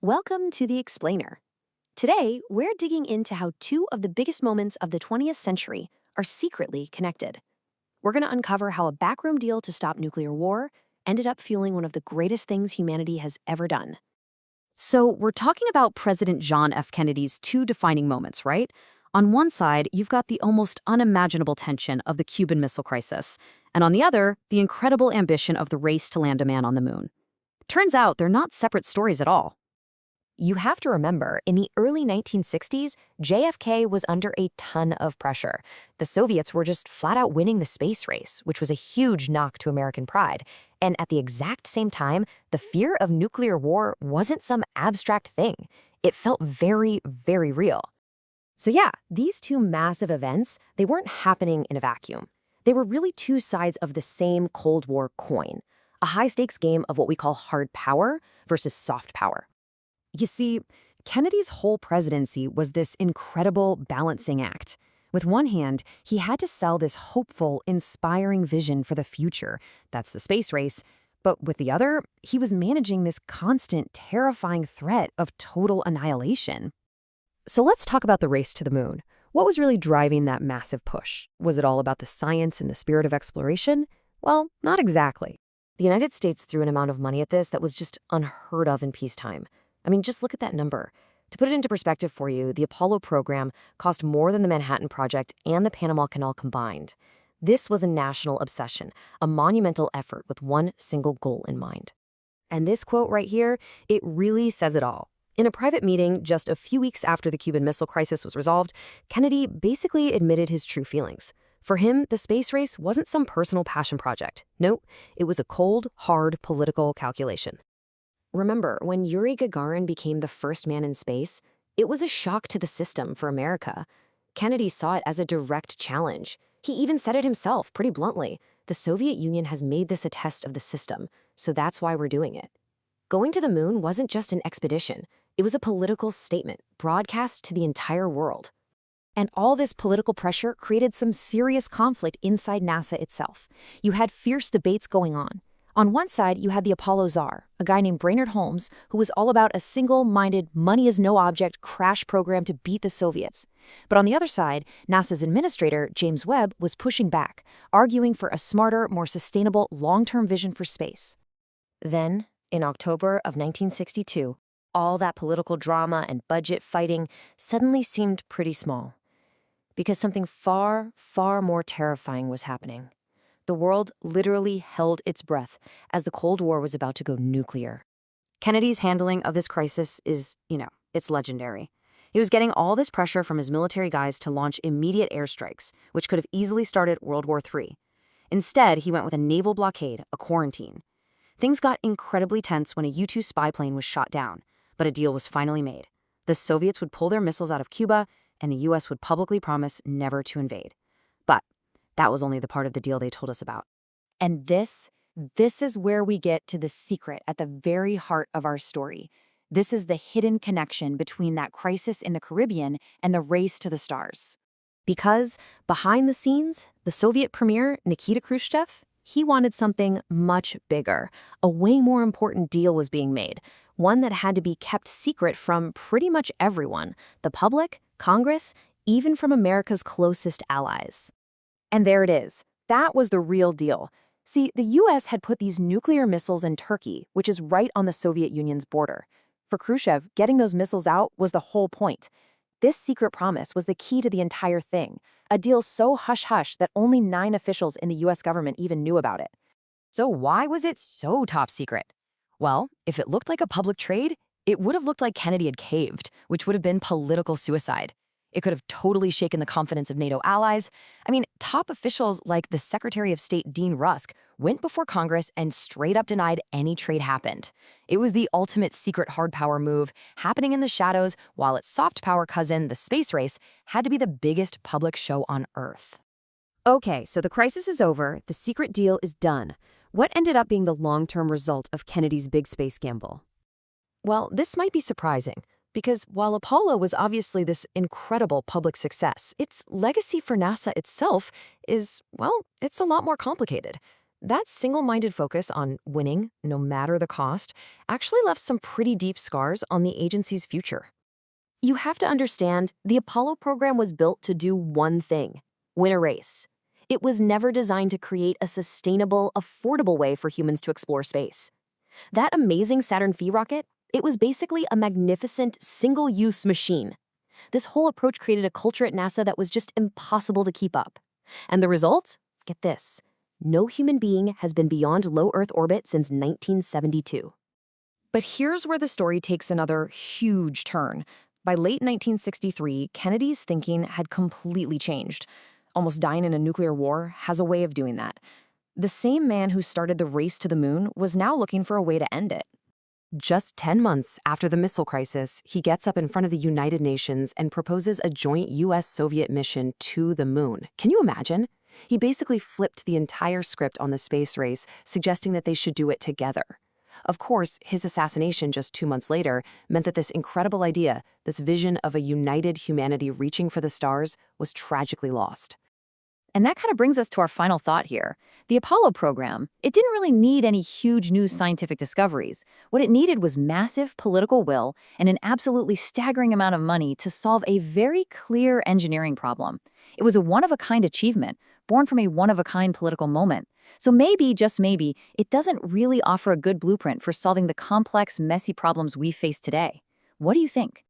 Welcome to The Explainer. Today, we're digging into how two of the biggest moments of the 20th century are secretly connected. We're going to uncover how a backroom deal to stop nuclear war ended up fueling one of the greatest things humanity has ever done. So, we're talking about President John F. Kennedy's two defining moments, right? On one side, you've got the almost unimaginable tension of the Cuban Missile Crisis, and on the other, the incredible ambition of the race to land a man on the moon. Turns out they're not separate stories at all. You have to remember, in the early 1960s, JFK was under a ton of pressure. The Soviets were just flat out winning the space race, which was a huge knock to American pride. And at the exact same time, the fear of nuclear war wasn't some abstract thing. It felt very, very real. So yeah, these two massive events, they weren't happening in a vacuum. They were really two sides of the same Cold War coin, a high-stakes game of what we call hard power versus soft power. You see, Kennedy's whole presidency was this incredible balancing act. With one hand, he had to sell this hopeful, inspiring vision for the future. That's the space race. But with the other, he was managing this constant, terrifying threat of total annihilation. So let's talk about the race to the moon. What was really driving that massive push? Was it all about the science and the spirit of exploration? Well, not exactly. The United States threw an amount of money at this that was just unheard of in peacetime. I mean, just look at that number. To put it into perspective for you, the Apollo program cost more than the Manhattan Project and the Panama Canal combined. This was a national obsession, a monumental effort with one single goal in mind. And this quote right here, it really says it all. In a private meeting just a few weeks after the Cuban Missile Crisis was resolved, Kennedy basically admitted his true feelings. For him, the space race wasn't some personal passion project. No, it was a cold, hard political calculation. Remember, when Yuri Gagarin became the first man in space, it was a shock to the system for America. Kennedy saw it as a direct challenge. He even said it himself, pretty bluntly. The Soviet Union has made this a test of the system, so that's why we're doing it. Going to the moon wasn't just an expedition. It was a political statement, broadcast to the entire world. And all this political pressure created some serious conflict inside NASA itself. You had fierce debates going on. On one side, you had the Apollo czar, a guy named Brainerd Holmes, who was all about a single-minded, money-is-no-object crash program to beat the Soviets. But on the other side, NASA's administrator, James Webb, was pushing back, arguing for a smarter, more sustainable, long-term vision for space. Then, in October of 1962, all that political drama and budget fighting suddenly seemed pretty small. Because something far, far more terrifying was happening. The world literally held its breath as the Cold War was about to go nuclear. Kennedy's handling of this crisis is, it's legendary. He was getting all this pressure from his military guys to launch immediate airstrikes, which could have easily started World War III. Instead, he went with a naval blockade, a quarantine. Things got incredibly tense when a U-2 spy plane was shot down, but a deal was finally made. The Soviets would pull their missiles out of Cuba, and the U.S. would publicly promise never to invade. But that was only the part of the deal they told us about. And this is where we get to the secret at the very heart of our story. This is the hidden connection between that crisis in the Caribbean and the race to the stars. Because behind the scenes, the Soviet premier, Nikita Khrushchev, he wanted something much bigger. A way more important deal was being made, one that had to be kept secret from pretty much everyone, the public, Congress, even from America's closest allies. And there it is. That was the real deal. See, the U.S. had put these nuclear missiles in Turkey, which is right on the Soviet Union's border. For Khrushchev, getting those missiles out was the whole point. This secret promise was the key to the entire thing, a deal so hush-hush that only 9 officials in the U.S. government even knew about it. So why was it so top secret? Well, if it looked like a public trade, it would have looked like Kennedy had caved, which would have been political suicide. It could have totally shaken the confidence of NATO allies. I mean, top officials like the Secretary of State Dean Rusk went before Congress and straight up denied any trade happened. It was the ultimate secret hard power move, happening in the shadows, while its soft power cousin, the space race, had to be the biggest public show on Earth. Okay, so the crisis is over, the secret deal is done. What ended up being the long-term result of Kennedy's big space gamble? Well, this might be surprising. Because while Apollo was obviously this incredible public success, its legacy for NASA itself is, well, it's a lot more complicated. That single-minded focus on winning, no matter the cost, actually left some pretty deep scars on the agency's future. You have to understand, the Apollo program was built to do one thing: win a race. It was never designed to create a sustainable, affordable way for humans to explore space. That amazing Saturn V rocket, it was basically a magnificent single-use machine. This whole approach created a culture at NASA that was just impossible to keep up. And the result? Get this. No human being has been beyond low Earth orbit since 1972. But here's where the story takes another huge turn. By late 1963, Kennedy's thinking had completely changed. Almost dying in a nuclear war has a way of doing that. The same man who started the race to the moon was now looking for a way to end it. Just 10 months after the missile crisis, he gets up in front of the United Nations and proposes a joint US-Soviet mission to the moon. Can you imagine? He basically flipped the entire script on the space race, suggesting that they should do it together. Of course, his assassination just 2 months later meant that this incredible idea, this vision of a united humanity reaching for the stars, was tragically lost. And that kind of brings us to our final thought here. The Apollo program, it didn't really need any huge new scientific discoveries. What it needed was massive political will and an absolutely staggering amount of money to solve a very clear engineering problem. It was a one-of-a-kind achievement, born from a one-of-a-kind political moment. So maybe, just maybe, it doesn't really offer a good blueprint for solving the complex, messy problems we face today. What do you think?